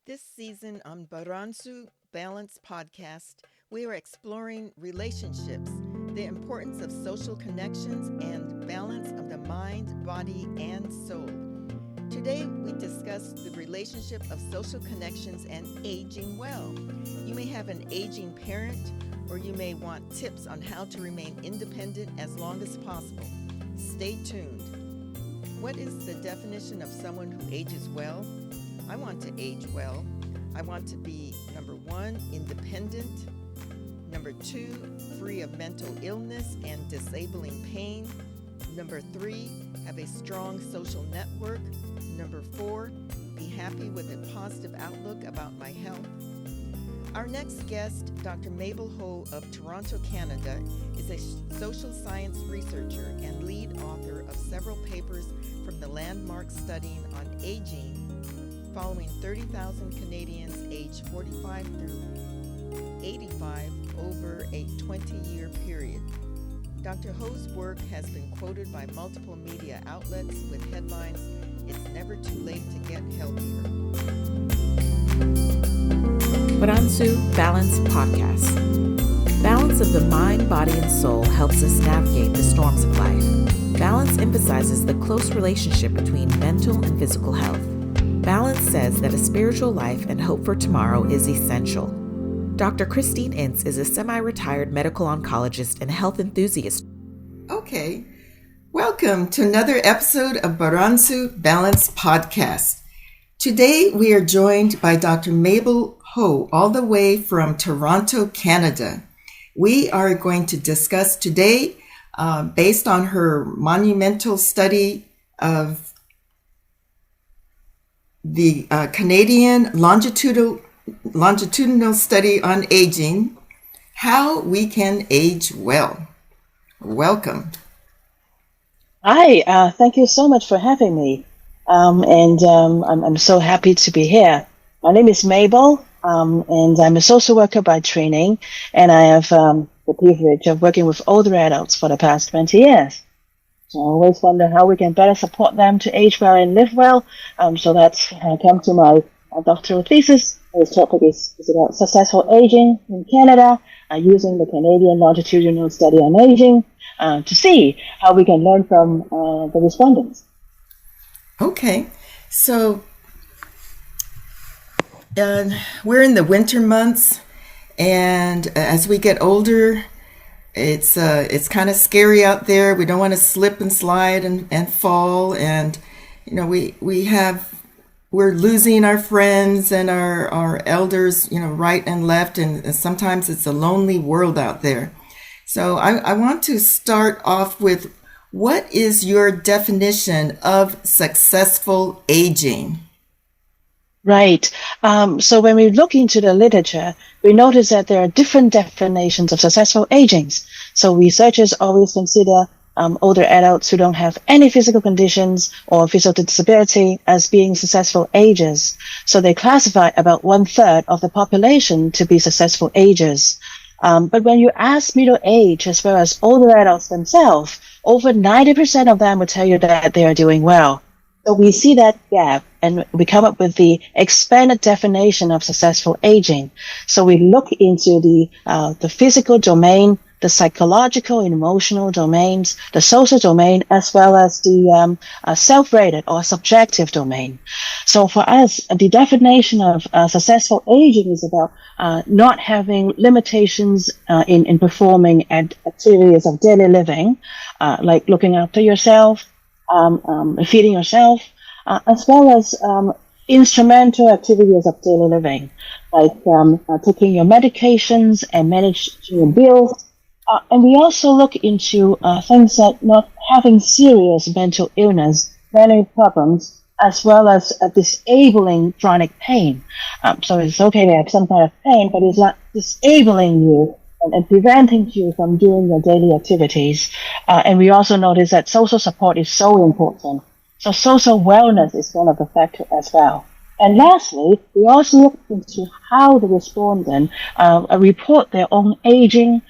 This season on Baransu Balance podcast, we are exploring relationships, the importance of social connections, and balance of the mind, body, and soul. Today, we discuss the relationship of social connections and aging well. You may have an aging parent, or you may want tips on how to remain independent as long as possible. Stay tuned. What is the definition of someone who ages well? I want to age well. I want to be, number one, independent. Number two, free of mental illness and disabling pain. Number three, have a strong social network. Number four, be happy with a positive outlook about my health. Our next guest, Dr. Mabel Ho of Toronto, Canada, is a social science researcher and lead author of several papers from the landmark study on aging following 30,000 Canadians aged 45 through 85 over a 20-year period. Dr. Ho's work has been quoted by multiple media outlets with headlines, "It's never too late to get healthier." Baransu Balance Podcast. Balance of the mind, body, and soul helps us navigate the storms of life. Balance emphasizes the close relationship between mental and physical health. Balance says that a spiritual life and hope for tomorrow is essential. Dr. Christine Ince is a semi-retired medical oncologist and health enthusiast. Okay, welcome to another episode of Baransu Balance Podcast. Today we are joined by Dr. Mabel Ho, all the way from Toronto, Canada. We are going to discuss today, based on her monumental study of the Canadian longitudinal study on aging, how we can age well. Welcome. Hi, thank you so much for having me. I'm so happy to be here. My name is Mabel, and I'm a social worker by training, and I have the privilege of working with older adults for the past 20 years. So I always wonder how we can better support them to age well and live well. So that's how I come to my doctoral thesis. This topic is about successful aging in Canada, using the Canadian longitudinal study on aging to see how we can learn from the respondents. Okay, so we're in the winter months, and as we get older, it's kind of scary out there. We don't want to slip and slide and fall, and we're losing our friends and our elders, right and left, and sometimes it's a lonely world out there. So I want to start off with, what is your definition of successful aging? Right. So when we look into the literature, we notice that there are different definitions of successful aging. So researchers always consider older adults who don't have any physical conditions or physical disability as being successful agers. So they classify about 1/3 of the population to be successful agers. But when you ask middle age as well as older adults themselves, over 90% of them will tell you that they are doing well. So we see that gap, and we come up with the expanded definition of successful aging. So we look into the physical domain, the psychological and emotional domains, the social domain, as well as the self-rated or subjective domain. So for us, the definition of successful aging is about not having limitations in performing activities of daily living, like looking after yourself, feeding yourself, as well as instrumental activities of daily living, like taking your medications and managing your bills. And we also look into things like not having serious mental illness, mental problems, as well as disabling chronic pain. So it's okay to have some kind of pain, but it's not disabling you and preventing you from doing your daily activities. And we also notice that social support is so important. So social wellness is one of the factors as well. And lastly, we also look into how the respondent report their own aging,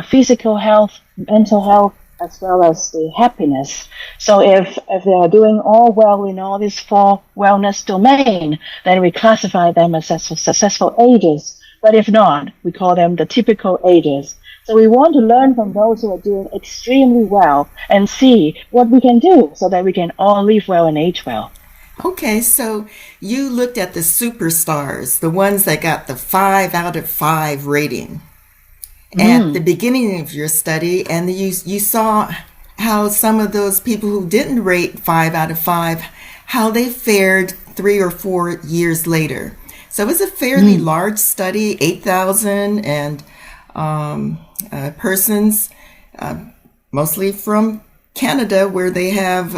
physical health, mental health, as well as the happiness. So if they are doing all well in all these four wellness domain, then we classify them as successful ages. But if not, we call them the typical ages. So we want to learn from those who are doing extremely well and see what we can do so that we can all live well and age well. Okay, so you looked at the superstars, the ones that got the 5 out of 5 rating at the beginning of your study, and you saw how some of those people who didn't rate 5 out of 5, how they fared 3 or 4 years later. So it was a fairly large study, 8,000 and persons, mostly from Canada, where they have,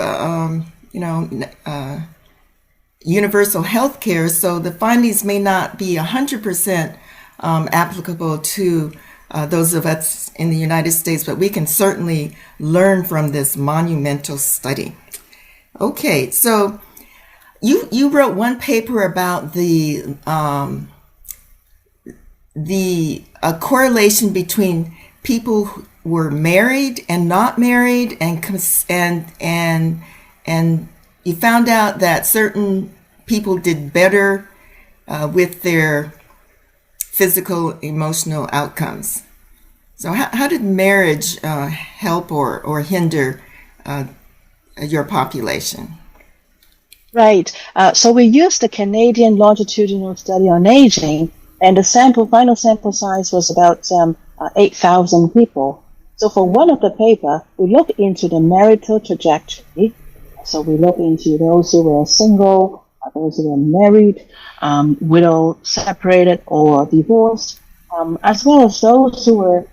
universal health care. So the findings may not be 100% applicable to those of us in the United States, but we can certainly learn from this monumental study. Okay, so you wrote one paper about the correlation between people who were married and not married, and you found out that certain people did better with their physical, emotional outcomes. So how did marriage help or hinder your population? Right. So we used the Canadian longitudinal study on aging, and the final sample size was about 8,000 people. So for one of the paper, we looked into the marital trajectory. So we looked into those who were single, those who were married, widow, separated, or divorced, as well as those who were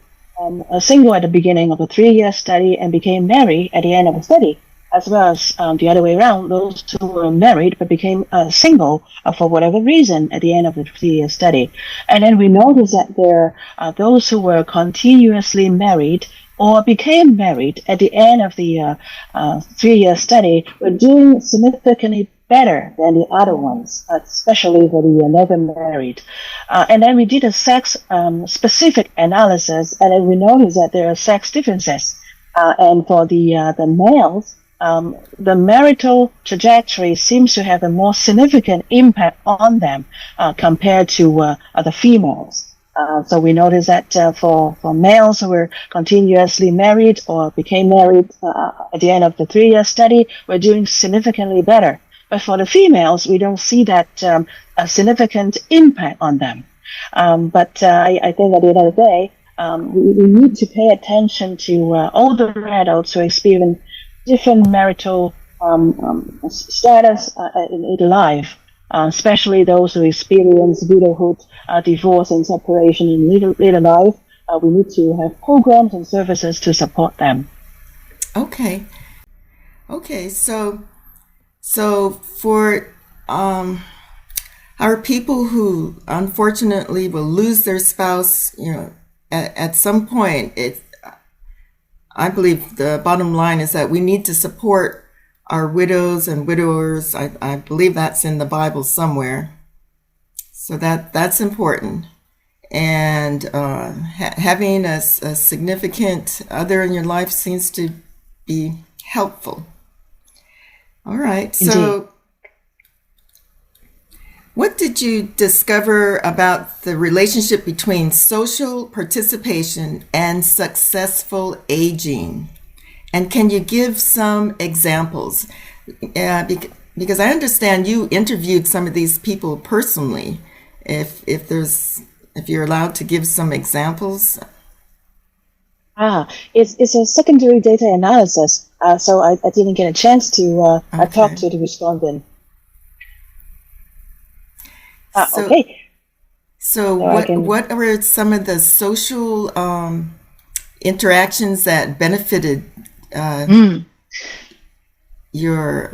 single at the beginning of the 3-year study and became married at the end of the study, as well as the other way around, those who were married but became single for whatever reason at the end of the 3-year study. And then we noticed that there are those who were continuously married or became married at the end of the 3-year study were doing significantly better than the other ones, especially for the never married. And then we did a sex-specific analysis, and then we noticed that there are sex differences. And for the males, the marital trajectory seems to have a more significant impact on them compared to the females. So we noticed that for males who were continuously married or became married at the end of the 3-year study, we're doing significantly better. But for the females, we don't see that a significant impact on them. But I think at the end of the day, we need to pay attention to older adults who experience different marital status in life, especially those who experience widowhood, divorce, and separation in later life. We need to have programs and services to support them. Okay, so for our people who unfortunately will lose their spouse, at some point, I believe the bottom line is that we need to support our widows and widowers. I believe that's in the Bible somewhere. So that's important. And having a significant other in your life seems to be helpful. All right. So Indeed. What did you discover about the relationship between social participation and successful aging? And can you give some examples? Because I understand you interviewed some of these people personally. If you're allowed to give some examples. It's a secondary data analysis. So I didn't get a chance to talk to the respondent. Okay. So what were some of the social interactions that benefited your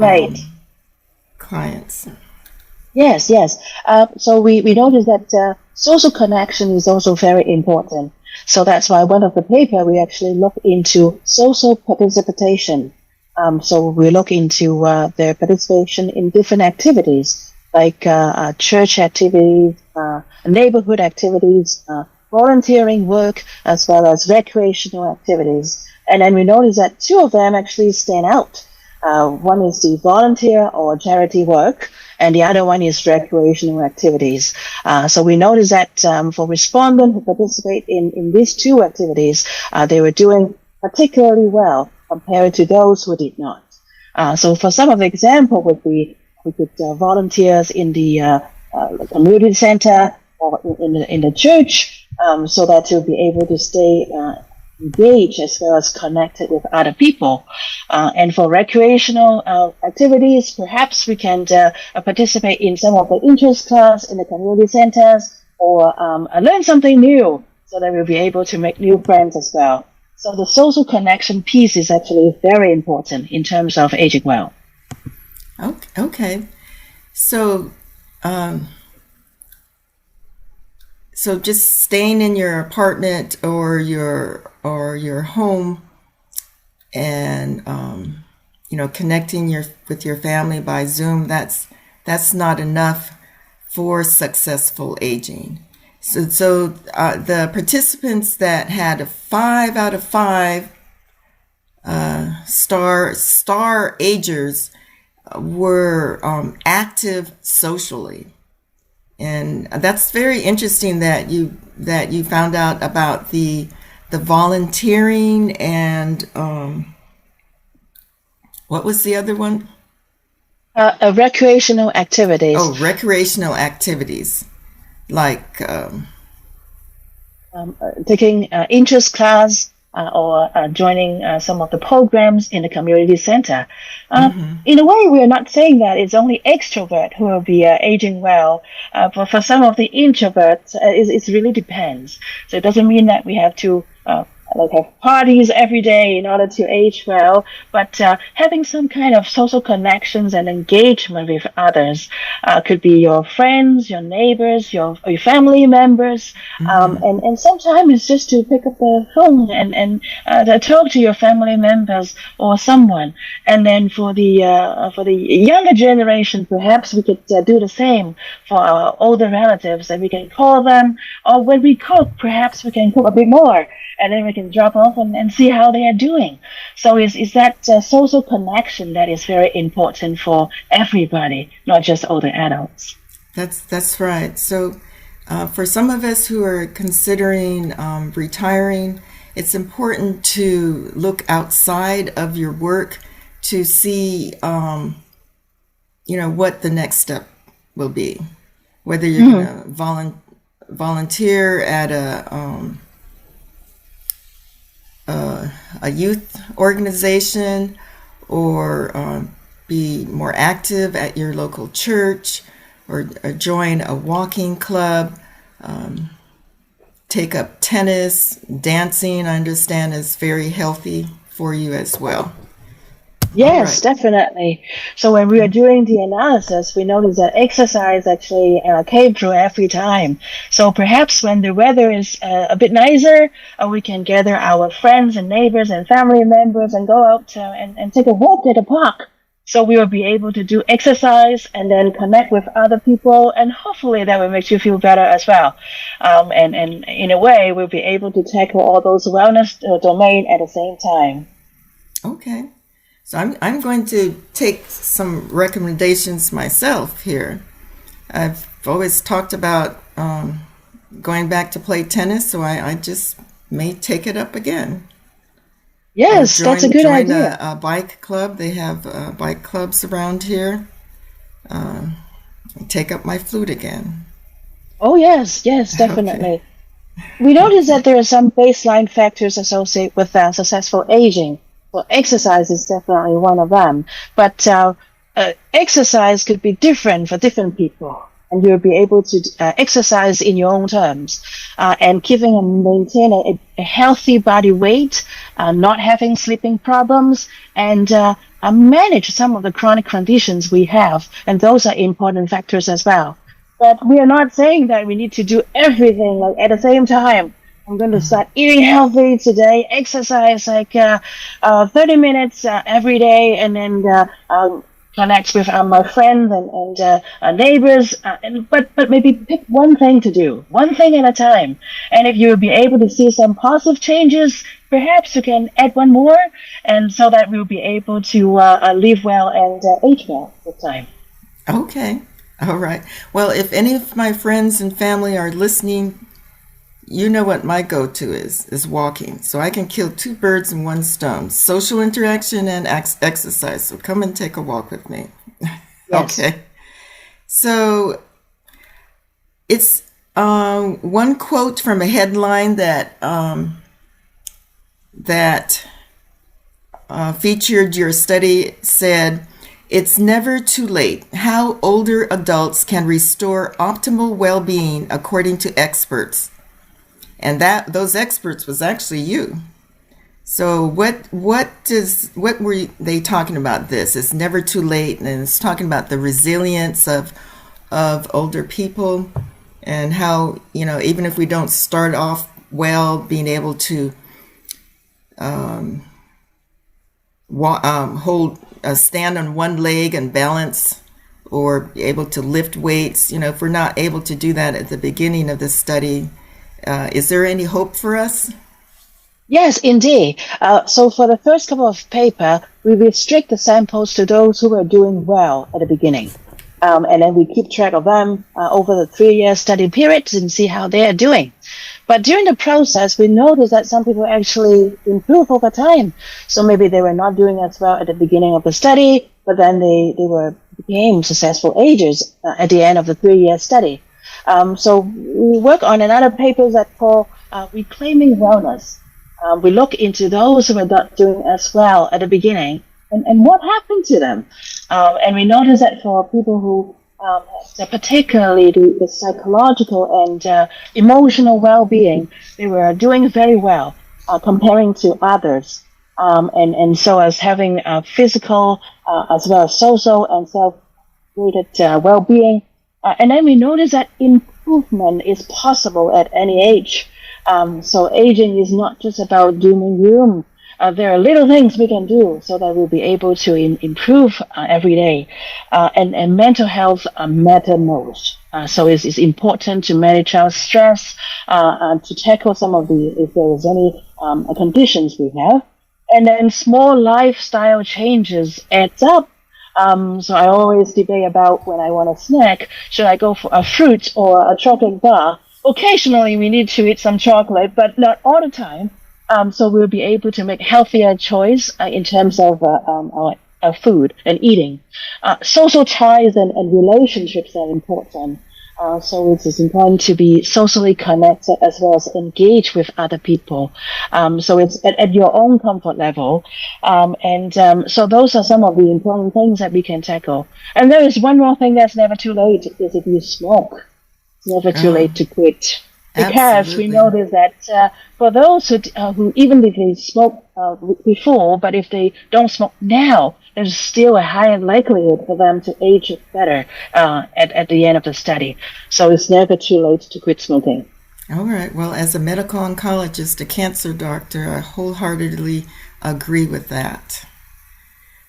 clients? Yes. So we noticed that social connection is also very important. So that's why one of the paper we actually look into social participation. So we look into their participation in different activities, like church activities, neighborhood activities, volunteering work, as well as recreational activities. And then we notice that two of them actually stand out. One is the volunteer or charity work, and the other one is recreational activities. So we noticed that for respondents who participate in these two activities, they were doing particularly well compared to those who did not. So for some of the example would be we could volunteers in the community center or in the church, so that you'll be able to stay engaged as well as connected with other people. And for recreational activities, perhaps we can participate in some of the interest class in the community centers, or learn something new, so that we'll be able to make new friends as well. So the social connection piece is actually very important in terms of aging well. Okay. So, so just staying in your apartment or your home, and connecting with your family by Zoom, that's not enough for successful aging. So the participants that had a 5 out of 5 star agers were active socially, and that's very interesting that you found out about the volunteering and what was the other one? Recreational activities. Oh, recreational activities, like taking interest class or joining some of the programs in the community center. In a way, we are not saying that it's only extrovert who will be aging well, but for some of the introverts, it really depends. So it doesn't mean that we have to have parties every day in order to age well, but having some kind of social connections and engagement with others, could be your friends, your neighbors, your family members, and sometimes it's just to pick up the phone and talk to your family members or someone. And then for the younger generation, perhaps we could do the same for our older relatives, and we can call them, or when we cook, perhaps we can cook a bit more, and then we can drop off and see how they are doing. So is that social connection that is very important for everybody, not just older adults. That's right. So for some of us who are considering retiring, it's important to look outside of your work to see, what the next step will be. Whether you're going to volunteer at a youth organization, or be more active at your local church, or join a walking club, take up tennis, dancing, I understand is very healthy for you as well. Yes, right. Definitely. So when we were doing the analysis, we noticed that exercise actually came through every time. So perhaps when the weather is a bit nicer, we can gather our friends and neighbors and family members and go out and take a walk at the park. So we will be able to do exercise and then connect with other people, and hopefully that will make you feel better as well. And in a way, we'll be able to tackle all those wellness domain at the same time. Okay. So I'm going to take some recommendations myself here. I've always talked about going back to play tennis, so I just may take it up again. Yes, that's a good idea. Join a bike club. They have bike clubs around here. Take up my flute again. Oh, yes, definitely. Okay. We noticed that there are some baseline factors associated with successful aging. Well, exercise is definitely one of them, but exercise could be different for different people, and you'll be able to exercise in your own terms, and keeping and maintain a healthy body weight, not having sleeping problems, and manage some of the chronic conditions we have, and those are important factors as well. But we are not saying that we need to do everything at the same time. I'm going to start eating healthy today, exercise 30 minutes every day, and then connect with my friends and neighbors, but maybe pick one thing to do, one thing at a time. And if you will be able to see some positive changes, perhaps you can add one more, and so that we'll be able to live well and age well with time. Okay. All right. Well, if any of my friends and family are listening, you know what my go-to is walking. So I can kill two birds in one stone, social interaction and exercise. So come and take a walk with me. Yes. Okay. So it's one quote from a headline that featured your study said, "It's never too late. How older adults can restore optimal well-being according to experts." And those experts was actually you. So what were they talking about this? It's never too late, and it's talking about the resilience of older people and how, even if we don't start off well, being able to stand on one leg and balance, or be able to lift weights. If we're not able to do that at the beginning of the study, is there any hope for us? Yes, indeed. So for the first couple of paper, we restrict the samples to those who were doing well at the beginning. And then we keep track of them over the 3-year study period and see how they are doing. But during the process, we noticed that some people actually improve over time. So maybe they were not doing as well at the beginning of the study, but then they became successful agers at the end of the 3-year study. So we work on another paper that called Reclaiming Wellness. We look into those who were not doing as well at the beginning and what happened to them. And we notice that for people who particularly the psychological and emotional well-being, they were doing very well comparing to others. And so as having physical as well as social and self-rated well-being. And then we notice that improvement is possible at any age. So aging is not just about doom and gloom. There are little things we can do so that we'll be able to improve every day. And mental health matter most. So it's important to manage our stress, to tackle some of if there is any conditions we have. And then small lifestyle changes adds up. So I always debate about when I want a snack, should I go for a fruit or a chocolate bar? Occasionally we need to eat some chocolate, but not all the time. So we'll be able to make healthier choice in terms of our food and eating. Social ties and relationships are important. So it is important to be socially connected as well as engage with other people. So it's at your own comfort level. So those are some of the important things that we can tackle. And there is one more thing that's never too late, is if you smoke. It's never too late to quit. Because Absolutely. we notice that for those who even if they smoke before, but if they don't smoke now, there's still a higher likelihood for them to age better at the end of the study. So it's never too late to quit smoking. All right. Well, as a medical oncologist, a cancer doctor, I wholeheartedly agree with that.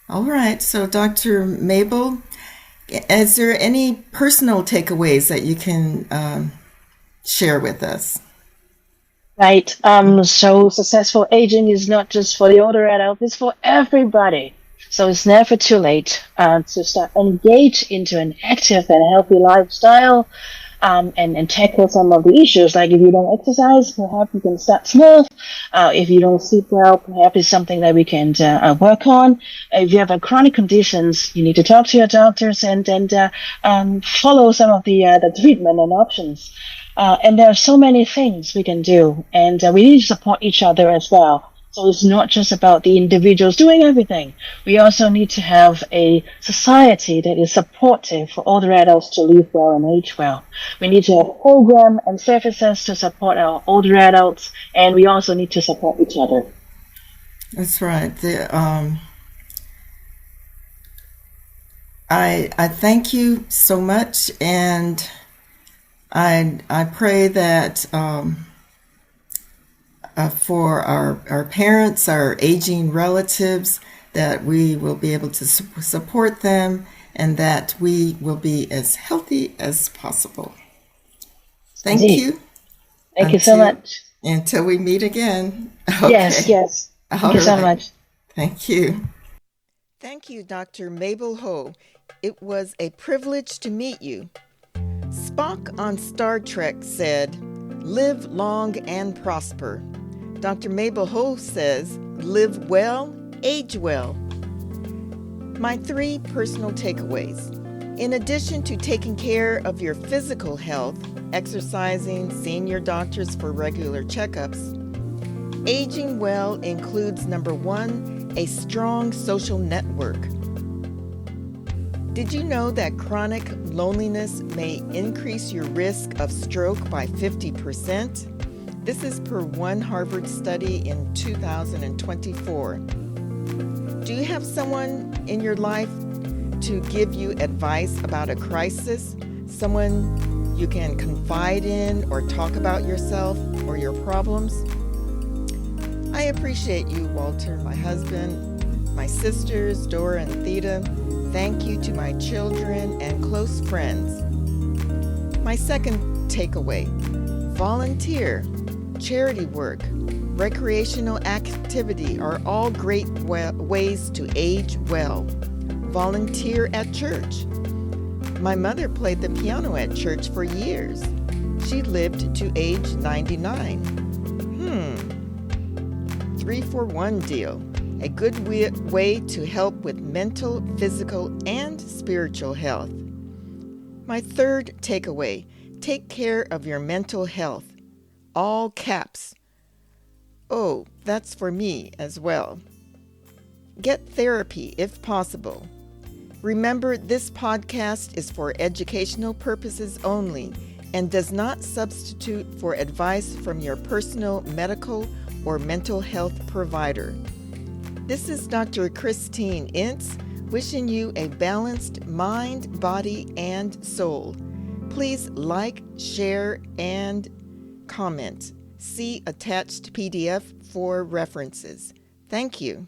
All right. So, Dr. Mabel, is there any personal takeaways that you can share with us? Right. So successful aging is not just for the older adult, it's for everybody. So it's never too late to start engage into an active and healthy lifestyle and tackle some of the issues. Like if you don't exercise, perhaps you can start small. If you don't sleep well, perhaps it's something that we can work on. If you have chronic conditions, you need to talk to your doctors and follow some of the treatment and options. And there are so many things we can do, and we need to support each other as well. So it's not just about the individuals doing everything. We also need to have a society that is supportive for older adults to live well and age well. We need to have programs and services to support our older adults, and we also need to support each other. That's right. I thank you so much, and I pray that for our parents, our aging relatives, that we will be able to support them, and that we will be as healthy as possible. Thank Indeed. you. Thank you so much. Until we meet again. Okay. Yes. Thank you so much. Thank you. Thank you, Dr. Mabel Ho. It was a privilege to meet you. Spock on Star Trek said, "Live long and prosper." Dr. Mabel Ho says, "Live well, age well." My 3 personal takeaways. In addition to taking care of your physical health, exercising, seeing your doctors for regular checkups, aging well includes number 1, a strong social network. Did you know that chronic loneliness may increase your risk of stroke by 50%? This is per one Harvard study in 2024. Do you have someone in your life to give you advice about a crisis? Someone you can confide in or talk about yourself or your problems? I appreciate you, Walter, my husband, my sisters, Dora and Theta. Thank you to my children and close friends. My second takeaway: volunteer, charity work, recreational activity are all great ways to age well. Volunteer at church. My mother played the piano at church for years. She lived to age 99. 3-for-1 deal. A good way to help with mental, physical, and spiritual health. My third takeaway: take care of your mental health. All caps. Oh, that's for me as well. Get therapy if possible. Remember, this podcast is for educational purposes only and does not substitute for advice from your personal medical or mental health provider. This is Dr. Christine Ince wishing you a balanced mind, body, and soul. Please like, share, and comment. See attached PDF for references. Thank you.